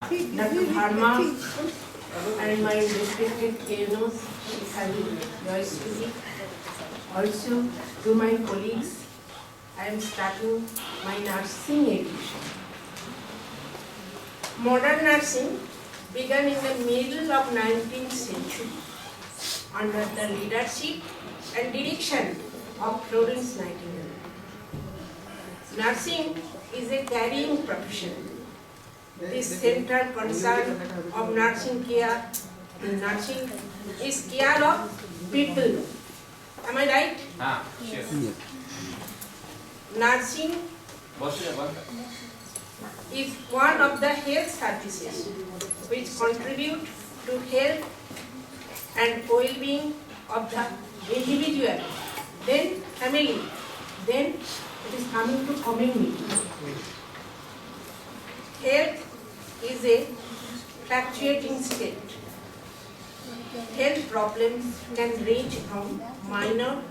Dr. Bharma and my respected KNOs, having Joyce Studi. Also to my colleagues, I am starting my nursing education. Modern nursing began in the middle of 19th century under the leadership and direction of Florence Nightingale. Nursing is a caring profession. The central concern of nursing care in nursing is care of people. Am I right? Yes. Nursing is one of the health services which contribute to health and well-being of the individual, then family, then it is coming to community. Health is a fluctuating state. Health problems can range from minor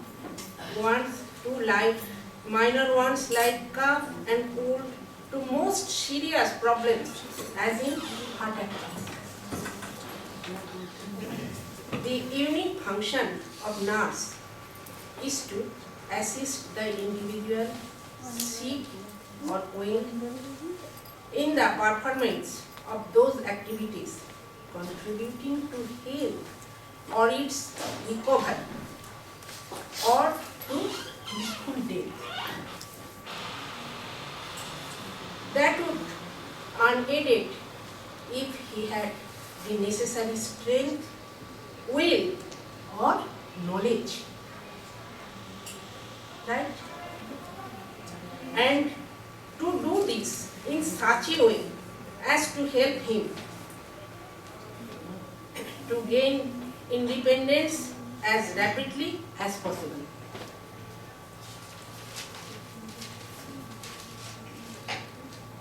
ones like cough and cold to most serious problems as in heart attack. The unique function of nurse is to assist the individual sick or well in the performance of those activities contributing to health or its recovery or to peaceful death. That would unaided if he had the necessary strength, will or knowledge. Right? And to do this in such a way as to help him to gain independence as rapidly as possible.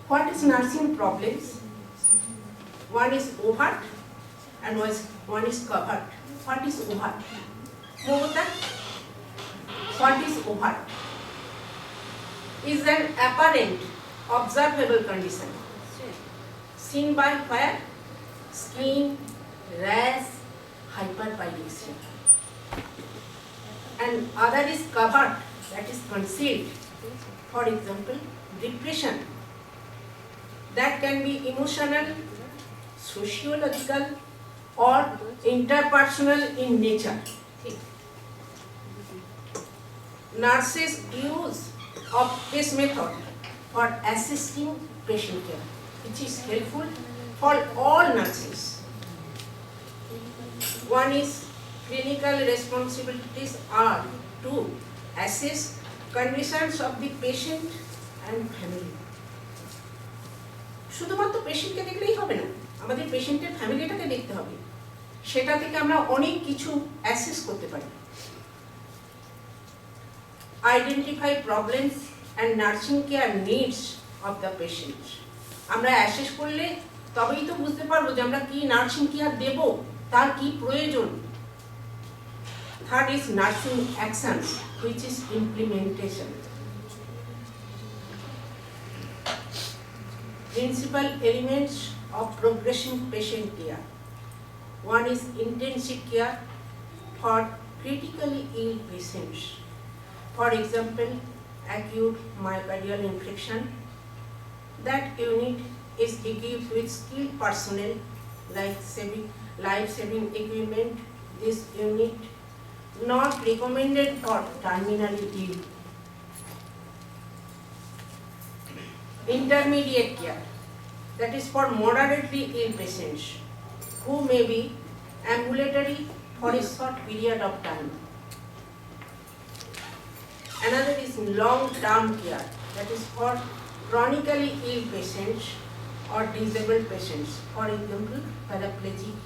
What is nursing problems? One is overt and one is covert. What is overt? Momota, what is overt? Is an apparent, observable condition seen by where? Skin, rash, hyperpyrexia. And other is covered, that is concealed. For example, depression. That can be emotional, sociological, or interpersonal in nature. Nurses use of this method for assisting patient care, which is helpful for all nurses. One is clinical responsibilities are to assess conditions of the patient and family. শুধুমাত্র পেশেন্টকে দেখলেই হবে না, আমাদের পেশেন্টের ফ্যামিলিটাকে দেখতে হবে। সেটা থেকে আমরা অনেক কিছু অ্যাসেস করতে পারি। Identify problems and nursing care needs of the patient. আমরা অ্যাসেস করলে তবেই তো বুঝতে পারবো যে আমরা কি নার্সিং কেয়ার দেব, তার কি প্রয়োজন। Third is nursing actions which is implementation. Principal elements of progressive patient care. One is intensive care for critically ill patients. For example, acute myocardial infarction. That unit is equipped with skilled personnel like life-saving equipment. This unit not recommended for terminally ill. Intermediate care, that is for moderately ill patients who may be ambulatory for a short period of time. Another is long-term care, that is for chronically ill patients or disabled patients, for example, paraplegic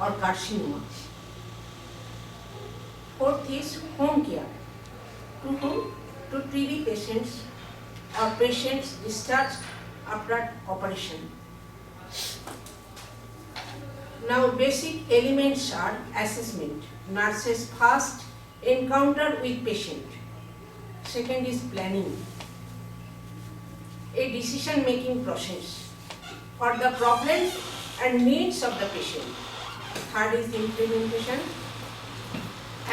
or carcinoma. Fourth is home care. To whom? To TB patients or patients discharged after operation. Now basic elements are assessment. Nurses first encounter with patient. Second is planning. A decision-making process. for the problems and needs of the patient. Third is implementation,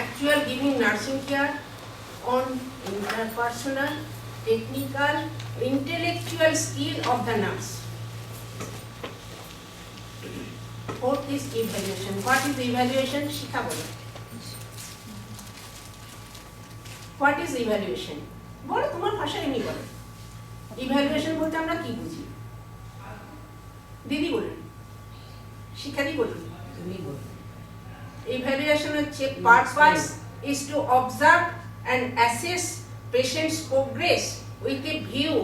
actual giving nursing care on interpersonal, technical, intellectual skill of the nurse. Fourth is evaluation. What is evaluation? Shikha bolo. What is evaluation? বলো তোমার ভাষায় এমনি বলো। Evaluation বলতে আমরা কি বুঝি? দিদি বলুন, শিক্ষাদি বলুন। Evaluation হচ্ছে purpose is to observe and assess patient's progress with a view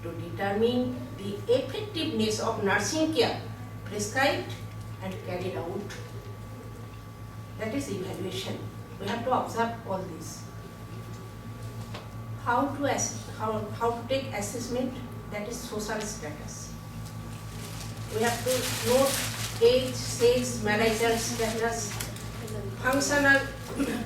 to determine the effectiveness of nursing care prescribed and carried out. That is evaluation. We have to observe all this. How to take assessment, that is social status. We have to note age, sex, marital status, functional,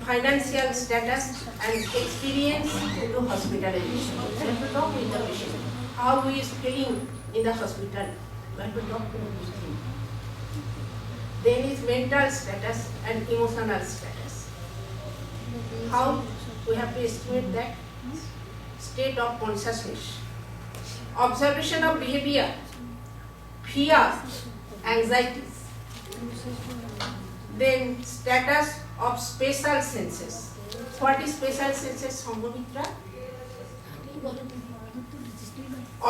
financial status, and experience to hospitalization. We have to talk with the patient. How he is feeling in the hospital. We have to talk to him. Then is mental status and emotional status. How we have to estimate that? State of consciousness, observation of behavior, fear, anxieties. Then status of special senses. What is special senses? Sambhamitra?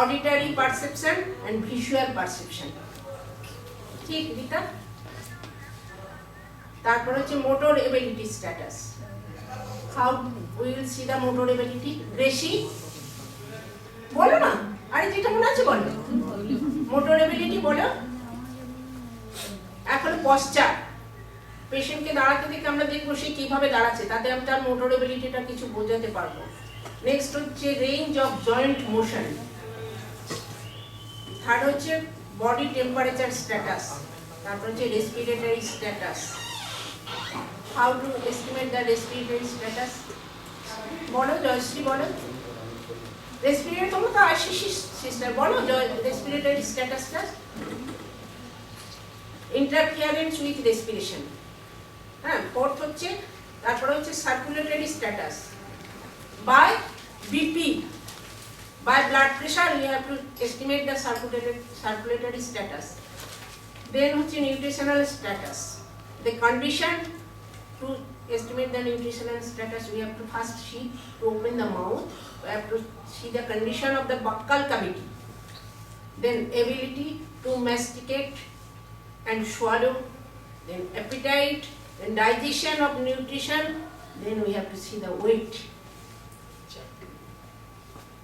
Auditory perception and visual perception. ঠিক রিতা? তারপর হচ্ছে motor ability status. How we will see the motor ability? রেশি বলো না, আরে যেটা মনে আছে বলো। মোটর এবিলিটি বলো। এখন পশ্চার, পেশেন্টকে দাঁড়াতে দেখে আমরা দেখবো সে কিভাবে দাঁড়াচ্ছে, তাতে আমি তার মোটর এবিলিটিটা কিছু বোঝাতে পারবো। নেক্সট হচ্ছে range of joint motion. Third হচ্ছে বডি টেম্পারেচার স্ট্যাটাস। তারপর হচ্ছে respiratory status. How to estimate the respiratory status? বলো জয়শ্রী বলো। রেসপিরেটরি তোমরা তো আশিস সিস্টার বলো রেসপিরেটরি স্ট্যাটাসটা। Interference with respiration. হ্যাঁ, ফোর্থ হচ্ছে, তারপরে হচ্ছে circulatory status by BP, by blood pressure you have to estimate the circulatory status. Then হচ্ছে nutritional status, the condition to estimate the nutritional status. We have to first see to open the mouth. We have to see the condition of the buccal cavity. Then ability to masticate and swallow. Then appetite. Then digestion of nutrition. Then we have to see the weight.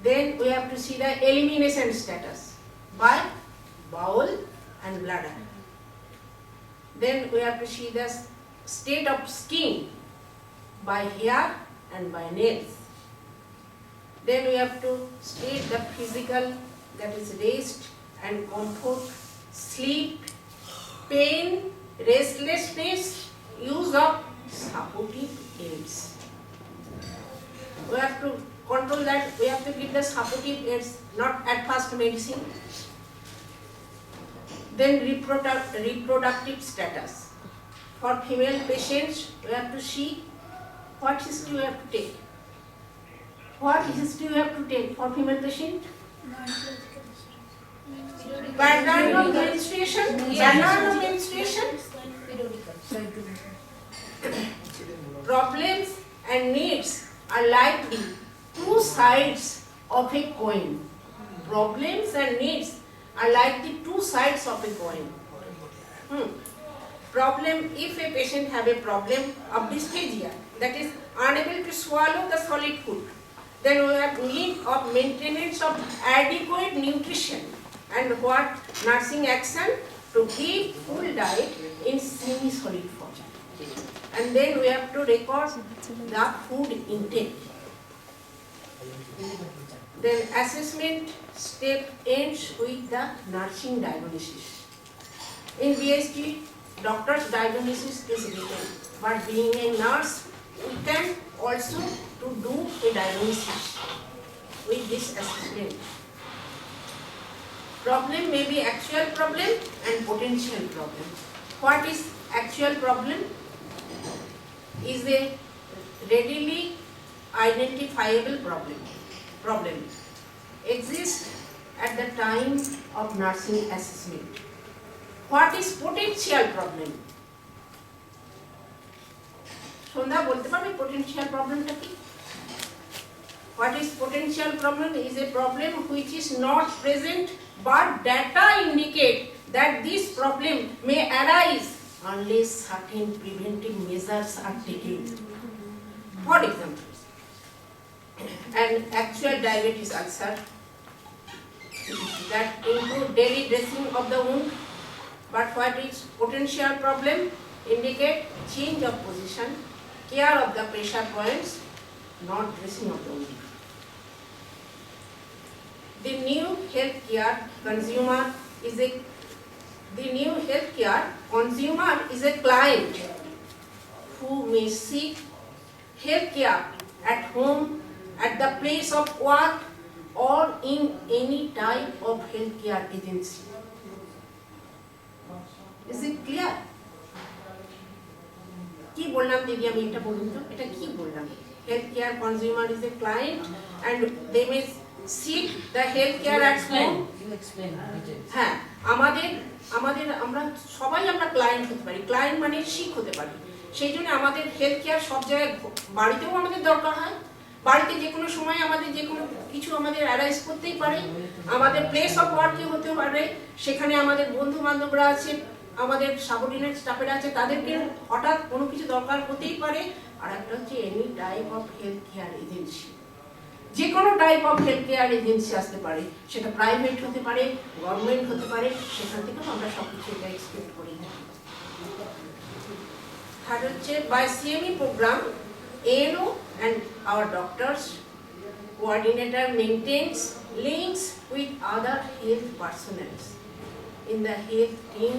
Then we have to see the elimination status by bowel and bladder. Then we have to see the state of skin by hair and by nails. Then we have to state the physical, that is rest and comfort, sleep, pain, restlessness, use of supportive aids. We have to control that. We have to give the supportive aids, not at first medicine. Then reproductive status. For female patients, we have to see what history we have to take. What history we have to take for female patient? Pattern of menstruation. Pattern of menstruation. Problems and needs are likely two sides of a coin. Problems and needs are likely two sides of a coin. Problem, if a patient have a problem of dysphagia, that is unable to swallow the solid food, then we have need of maintenance of adequate nutrition and what nursing action to give full diet in semi-solid form. And then we have to record the food intake. Then assessment step ends with the nursing diagnosis. In BSG, doctor's diagnosis is written, but being a nurse, we can also to do a diagnosis with this assessment. Problem may be actual problem and potential problem. What is actual problem? Is a readily identifiable problem exists at the time of nursing assessment. What is potential problem? সন্ধ্যা বলতে পারবে potential problemটা কি? What is potential problem? Is a problem which is not present but data indicate that this problem may arise unless certain preventive measures are taken. For example, an actual diabetes ulcer that include daily dressing of the wound, but what is potential problem? Indicate change of position, care of the pressure points, not dressing of the wound. The new healthcare consumer is a client who may seek healthcare at home, at the place of work, or in any type of healthcare agency. Is it clear? কি বললাম দিদি আমি এটা বলুন তো এটা কি বললাম healthcare consumer is a client and they may seek the healthcare at home. You explain. হ্যাঁ আমাদের আমরা সবাই আমরা ক্লায়েন্ট হতে পারি ক্লায়েন্ট মানে শিক হতে পারি সেই জন্য আমাদের হেলথ কেয়ার সব জায়গায় বাড়িতেও আমাদের দরকার হয় বাড়িতে যে কোনো সময় আমাদের যে কোনো কিছু আমাদের অ্যারাইজ করতেই পারে আমাদের প্লেস অফ ওয়ার্কে হতে পারে সেখানে আমাদের বন্ধু বান্ধবরা আছে আমাদের সাবঅর্ডিনেট স্টাফেরা আছে তাদেরকে হঠাৎ কোনো কিছু দরকার হতেই পারে আর একটা হচ্ছে any type of health care agency যে কোনো type of health care agency আসতে পারে সেটা প্রাইভেট হতে পারে গভর্নমেন্ট হতে পারে সেখান থেকেও আমরা সব কিছু এটা এক্সপেক্ট করি থার্ড হচ্ছে by CME programme ANO and our doctors coordinator maintains links with other health personnel in the health team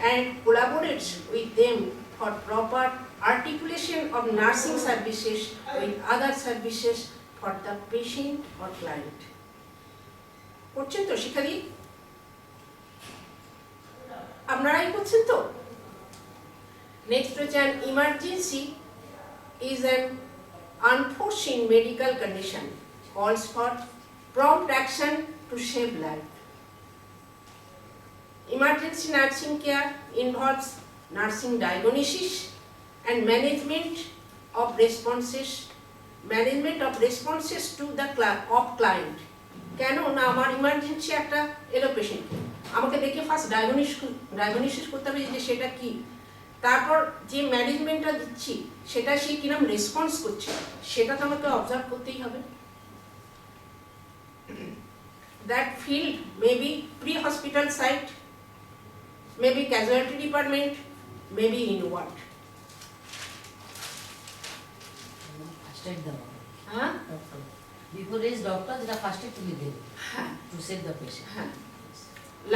and collaborates with them for proper articulation of nursing services with other services for the patient or client. করছেন তো শিক্ষাদি আপনারাই করছেন তো next হচ্ছে an emergency is an unforeseen medical condition calls for prompt action to save life. Emergency nursing care involves nursing diagnosis and management of responses to the client. কেন না আমার emergency একটা এলো পেশেন্ট আমাকে দেখে ফার্স্ট ডায়াগনোসিস করতে হবে যে সেটা কি তারপর যে ম্যানেজমেন্টটা দিচ্ছি সেটা সে কিরকম রেসপন্স করছে সেটা তো আমাকে অবজার্ভ করতেই হবে that field may be pre hospital site may be casualty department may be in ward First aid দেওয়া হ্যাঁ Before is doctor, যেটা first aid তুমি দেবে হ্যাঁ to save the patient. হ্যাঁ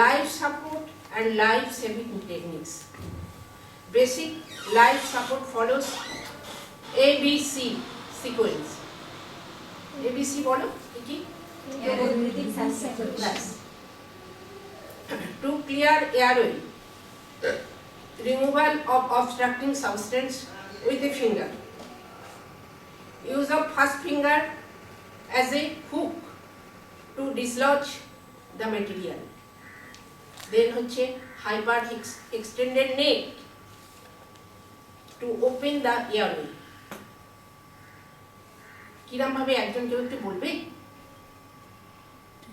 life support and life saving techniques Basic life support follows ABC sequence. ABC বলো কি? To clear airway, removal of obstructing substance with the finger. Use of first finger as a hook to dislodge the material. Then হচ্ছে hyper extended neck to open the airway. কিরম ভাবে একজন কেউ একটু বলবে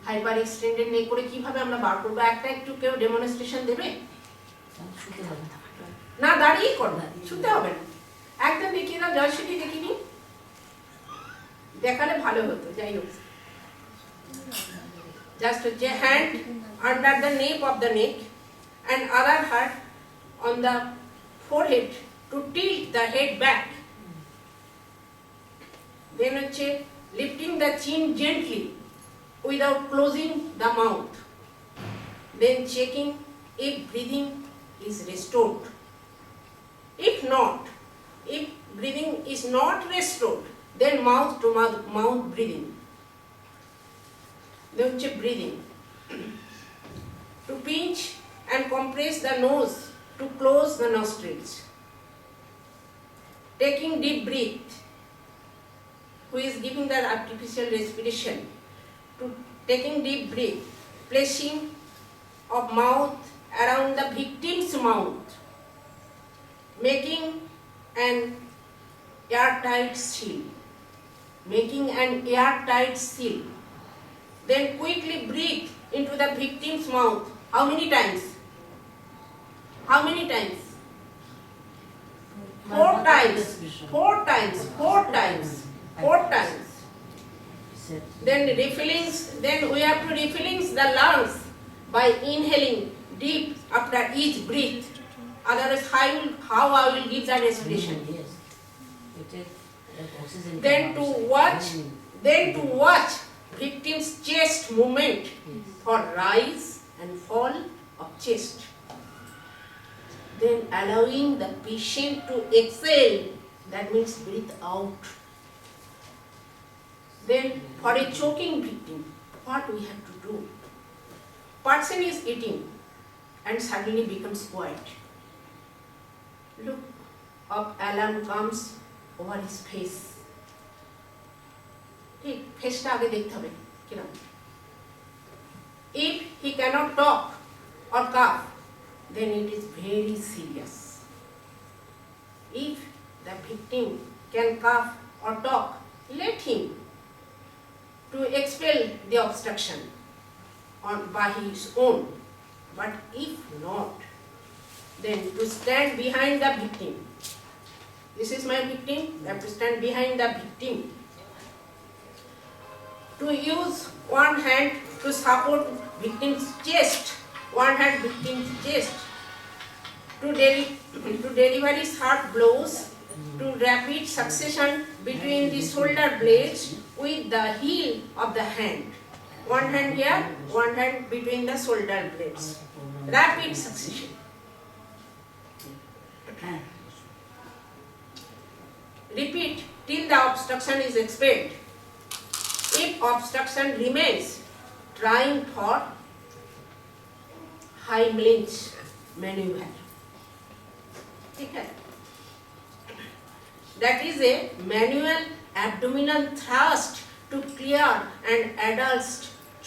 hyper extended নেক করে কিভাবে আমরা বার করব একটা একটু কেউ ডেমনস্ট্রেশন দেবে শুতে হবে না দাঁড়িয়ে করো শুতে হবে না একদম দেখিয়ে দাও জয়শ্রী দেখিনি দেখালে ভালো হতো যাই হোক জাস্ট হচ্ছে hand under the nape of the neck and other hand on the forehead to tilt the head back. Then lifting the chin gently without closing the mouth. Then checking if breathing is restored. If breathing is not restored, then mouth to mouth breathing. Then breathing. to pinch and compress the nose to close the nostrils. Taking deep breath, who is giving the artificial respiration, to taking deep breath, placing of mouth around the victim's mouth, making an airtight seal, then quickly breathe into the victim's mouth. How many times? Four times. Then we have to refill the lungs by inhaling deep after each breath. Otherwise, how I will give the respiration? Yes. You take oxygen. Then to watch victim's chest movement for rise and fall of chest. Then allowing the patient to exhale, that means breathe out. Then for a choking victim, what we have to do? Person is eating and suddenly becomes quiet. Look of alarm comes over his face. ঠিক ফেসটা আগে দেখতে হবে কিরকম। If he cannot talk or cough, then it is very serious. If the victim can cough or talk, let him to expel the obstruction by his own. But if not, then to stand behind the victim. This is my victim, I have to stand behind the victim. To use one hand to support victim's chest, to deliver sharp blows, to rapid succession between the shoulder blades with the heel of the hand. One hand here, one hand between the shoulder blades. Rapid succession. Repeat till the obstruction is expelled. If obstruction remains, trying for Heimlich maneuver. That is a manual abdominal thrust to clear an adult's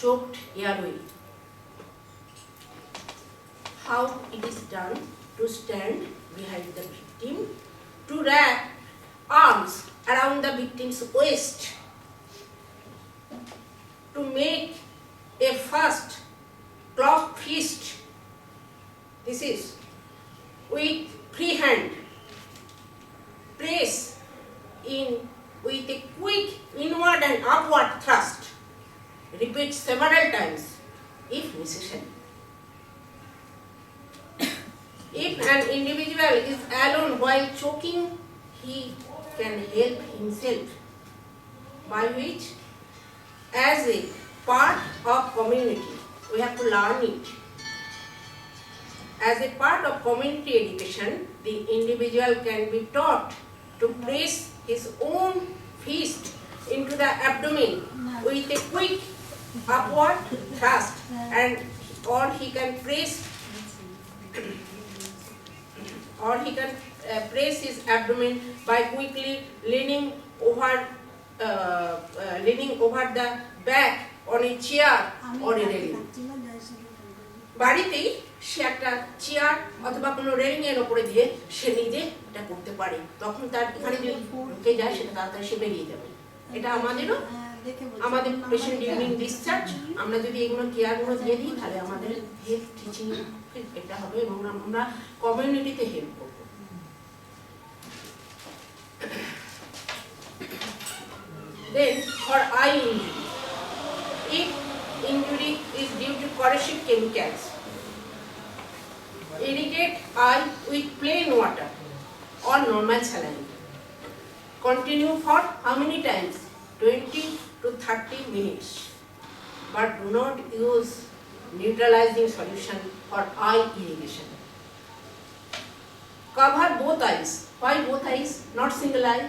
choked airway. How it is done? To stand behind the victim, to wrap arms around the victim's waist, to make a first closed fist. This is with free hand. Press in with a quick inward and upward thrust. Repeat several times if necessary. If an individual is alone while choking, he can help himself, by which, as a part of community, we have to learn it. As a part of community education, the individual can be taught to press his own fist into the abdomen with a quick upward thrust, or he can press his abdomen by quickly leaning over the back on a chair or a railing. বাড়িতেই সে একটা chair অথবা কোনো railing এর উপরে দিয়ে সে নিজে এটা করতে পারে, তখন তার এখানে যদি ঢুকে যায় সেটা তাড়াতাড়ি সে বেরিয়ে যাবে। এটা আমাদের পেশেন্ট ডিউরিং ডিসচার্জ আমরা যদি এগুলো কেয়ারগুলো দিয়ে দিই, তাহলে আমাদের হেলথ টিচিং এটা হবে এবং আমরা কমিউনিটিতে হেল্প করবো। Then for eye injury, if injury is due to corrosive chemicals, irrigate eye with plain water or normal saline. Continue for how many times? 20 to 30 minutes. But do not use neutralizing solution for eye irrigation. Cover both eyes. Why both eyes? Not single eye.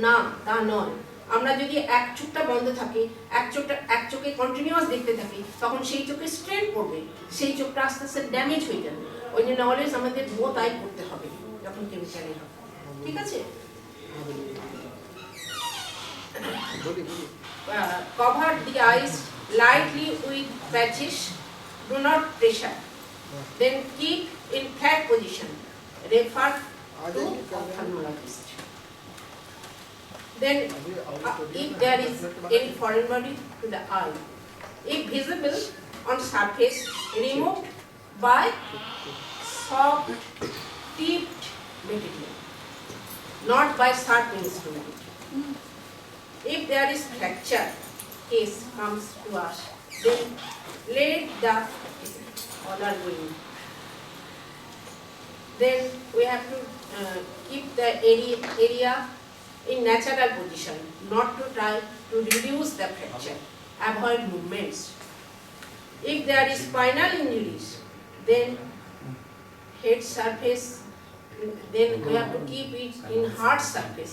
না তা নয়, আমরা যদি এক চোখটা বন্ধ থাকে, এক চোখে কন্টিনিউয়াস দেখতে থাকি, তখন সেই চোখে স্ট্রেন পড়বে, সেই চোখটা আস্তে আস্তে ড্যামেজ হয়ে যাবে। ওই জন্য অলওয়েজ আমাদের বোথ আই করতে হবে যখন কেমিক্যালের হবে, ঠিক আছে? Cover the eyes lightly with patches, do not pressure. Then keep in flat position. Refer to ophthalmologist. Then if there is any foreign body to the eye, if visible on surface, removed by soft tipped material, not by sharp instrument. If there is fracture case comes to us, then let the collar go in. Then we have to keep the area in natural position, not to try to reduce the fracture. Avoid movements. If there is spinal injuries, then head surface, then we have to keep it in hard surface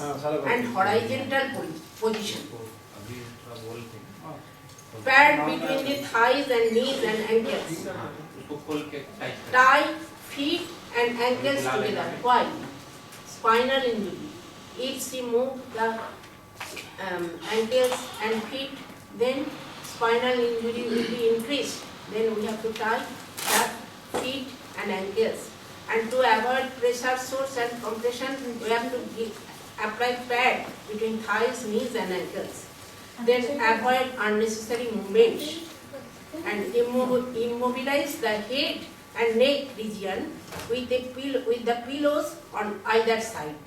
and horizontal position. Pad between the thighs and knees and ankles. Tie feet and ankles together. Why? Spinal injury. If she move the ankles and feet, then spinal injury will be increased. Then we have to tie the feet and ankles. And to avoid pressure source and compression, we have to apply pad between thighs, knees and ankles. Then avoid unnecessary movements and immobilize the head and neck region with the pillows on either side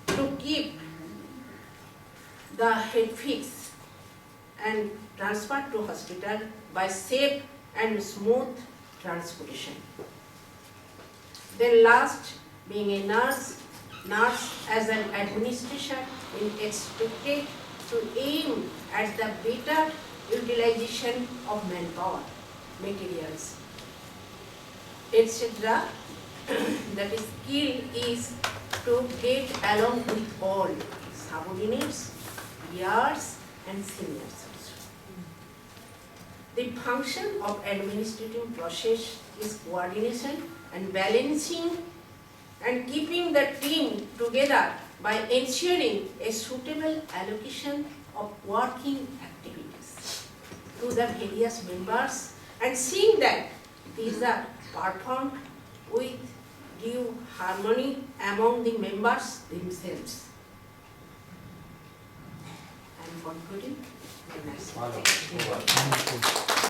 to keep the head fixed and transferred to hospital by safe and smooth transportation. Then last, being a nurse as an administration is expected to aim at the better utilization of manpower, materials, etc. That is, skill is to get along with all subordinates, peers and seniors also. The function of administrative process is coordination and balancing and keeping the team together by ensuring a suitable allocation of working activities to the various members and seeing that these are performed with due harmony among the members themselves. I am concluding.